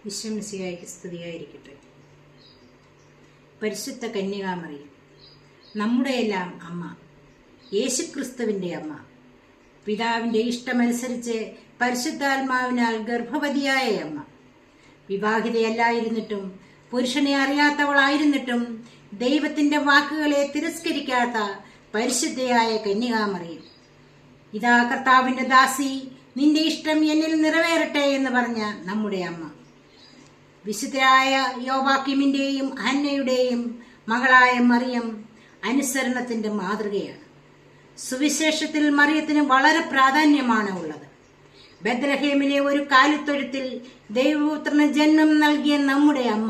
ഈശോമിശിഹായ്ക്ക് സ്തുതിയായിരിക്കട്ടെ. പരിശുദ്ധ കന്യകാമറിയം, നമ്മുടെയെല്ലാം അമ്മ, യേശുക്രിസ്തുവിൻ്റെ അമ്മ, പിതാവിൻ്റെ ഇഷ്ടമനുസരിച്ച് പരിശുദ്ധാത്മാവിനാൽ ഗർഭവതിയായ അമ്മ, വിവാഹിതയല്ലായിരുന്നിട്ടും പുരുഷനെ അറിയാത്തവളായിരുന്നിട്ടും ദൈവത്തിൻ്റെ വാക്കുകളെ തിരസ്കരിക്കാത്ത പരിശുദ്ധയായ കന്യകാമറിയം, ഇതാ കർത്താവിൻ്റെ ദാസി, നിന്റെ ഇഷ്ടം എന്നിൽ നിറവേറട്ടെ എന്ന് പറഞ്ഞ നമ്മുടെ അമ്മ, വിശുദ്ധരായ യോവാക്കിമിൻ്റെയും ഹന്നയുടെയും മകളായ മറിയം അനുസരണത്തിൻ്റെ മാതൃകയാണ്. സുവിശേഷത്തിൽ മറിയത്തിന് വളരെ പ്രാധാന്യമാണ് ഉള്ളത്. ബത്ലഹേമിലെ ഒരു കാലിത്തൊഴുത്തിൽ ദൈവപുത്രന് ജന്മം നൽകിയ നമ്മുടെ അമ്മ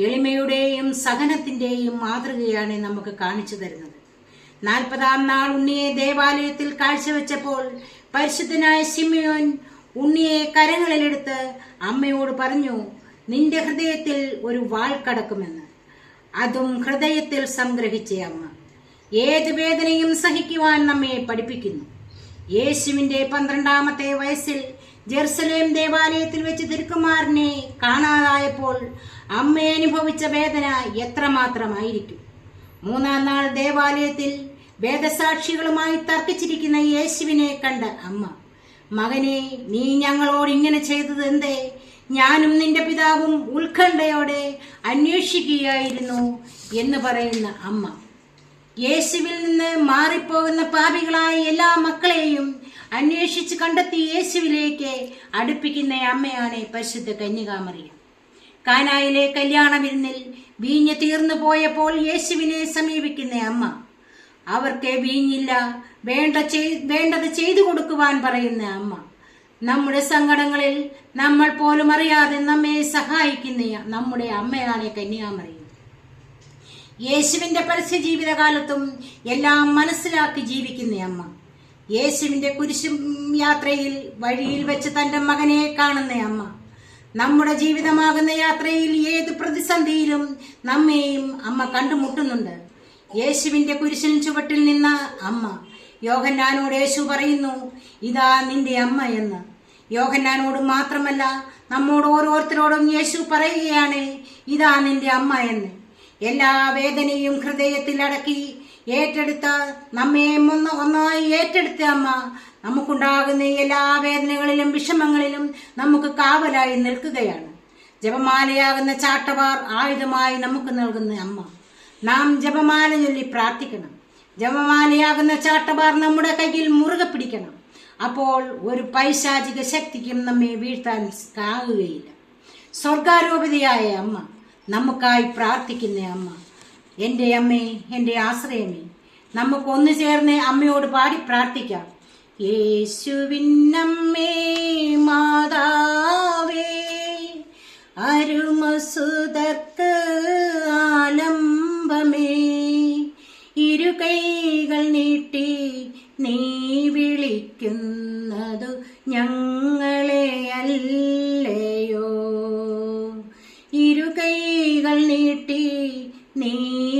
എളിമയുടെയും സഹനത്തിൻ്റെയും മാതൃകയാണ് നമുക്ക് കാണിച്ചു തരുന്നത്. 40-ാം നാൾ ഉണ്ണിയെ ദേവാലയത്തിൽ കാഴ്ചവെച്ചപ്പോൾ പരിശുദ്ധനായ ശിമയോൻ ഉണ്ണിയെ കരങ്ങളിലെടുത്ത് അമ്മയോട് പറഞ്ഞു, നിന്റെ ഹൃദയത്തിൽ ഒരു വാൾ കടക്കുമെന്ന്. അതും ഹൃദയത്തിൽ സംഗ്രഹിച്ച അമ്മ ഏത് വേദനയും സഹിക്കുവാൻ നമ്മെ പഠിപ്പിക്കുന്നു. യേശുവിന്റെ 12-ാമത്തെ വയസ്സിൽ ജെറുസലേം ദേവാലയത്തിൽ വെച്ച് തിരുക്കുമാരനെ കാണാതായപ്പോൾ അമ്മ അനുഭവിച്ച വേദന എത്രമാത്രമായിരിക്കും. 3-ാം നാൾ ദേവാലയത്തിൽ വേദസാക്ഷികളുമായി തർക്കിച്ചിരിക്കുന്ന യേശുവിനെ കണ്ട അമ്മ, മകനെ, നീ ഞങ്ങളോട് ഇങ്ങനെ ചെയ്തത് എന്തേ? ഞാനും നിന്റെ പിതാവും ഉത്കണ്ഠയോടെ അന്വേഷിക്കുകയായിരുന്നു എന്ന് പറയുന്ന അമ്മ, യേശുവിൽ നിന്ന് മാറിപ്പോകുന്ന പാപികളായ എല്ലാ മക്കളെയും അന്വേഷിച്ച് കണ്ടെത്തി യേശുവിലേക്ക് അടുപ്പിക്കുന്ന അമ്മയാണ് പരിശുദ്ധ കന്യകാമറിയം. കാനായിലെ കല്യാണ വിരുന്നിൽ വീഞ്ഞ് തീർന്നു പോയപ്പോൾ യേശുവിനെ സമീപിക്കുന്ന അമ്മ, അവർക്ക് വീഞ്ഞില്ല, വേണ്ടത് ചെയ്തു കൊടുക്കുവാൻ പറയുന്ന അമ്മ, നമ്മുടെ സങ്കടങ്ങളിൽ നമ്മൾ പോലും അറിയാതെ നമ്മെ സഹായിക്കുന്ന നമ്മുടെ അമ്മയാണ് കന്യാമറിയം. യേശുവിന്റെ പരസ്യ ജീവിതകാലത്തും എല്ലാം മനസ്സിലാക്കി ജീവിക്കുന്ന അമ്മ, യേശുവിന്റെ കുരിശും യാത്രയിൽ വഴിയിൽ വെച്ച് തന്റെ മകനെ കാണുന്ന അമ്മ, നമ്മുടെ ജീവിതമാകുന്ന യാത്രയിൽ ഏത് പ്രതിസന്ധിയിലും നമ്മെയും അമ്മ കണ്ടുമുട്ടുന്നുണ്ട്. യേശുവിന്റെ കുരിശിൻ ചുവട്ടിൽ നിന്ന അമ്മ, യോഹന്നാനോട് യേശു പറയുന്നു, ഇതാ നിന്റെ അമ്മ എന്ന്. യോഹന്നാനോട് മാത്രമല്ല, നമ്മോട് ഓരോരുത്തരോടും യേശു പറയുകയാണ്, ഇതാ നിന്റെ അമ്മ എന്ന്. എല്ലാ വേദനയും ഹൃദയത്തിൽ അടക്കി ഏറ്റെടുത്ത നമ്മെ ഒന്നായി ഏറ്റെടുത്ത അമ്മ നമുക്കുണ്ടാകുന്ന എല്ലാ വേദനകളിലും വിഷമങ്ങളിലും നമുക്ക് കാവലായി നിൽക്കുകയാണ്. ജപമാലയാകുന്ന ചാട്ടവാർ ആയുധമായി നമുക്ക് നൽകുന്ന അമ്മ. നാം ജപമാല ചൊല്ലി പ്രാർത്ഥിക്കണം. ജപമാലയാകുന്ന ചാട്ടവാർ നമ്മുടെ കയ്യിൽ മുറുകെ പിടിക്കണം. അപ്പോൾ ഒരു പൈശാചിക ശക്തിക്കും നമ്മെ വീഴ്ത്താൻ ആകുകയില്ല. സ്വർഗാരോപിതയായ അമ്മ, നമുക്കായി പ്രാർത്ഥിക്കുന്ന അമ്മ, എൻ്റെ അമ്മേ, എൻ്റെ ആശ്രയമേ, നമുക്ക് ഒന്നു ചേർന്ന് അമ്മയോട് പാടി പ്രാർത്ഥിക്കാം. യേശുവിന്നമ്മേ മാതാവേ, അരുമസുതർക്ക് ആലംബമേ, ഇരുകൈകൾ നീട്ടി നീ വിളിക്കുന്നതു ഞങ്ങളെ അല്ലയോ? ഇരുകൈകൾ നീട്ടി നീ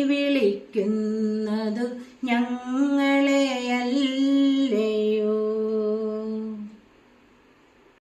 വിളിക്കുന്നതു ഞങ്ങളെ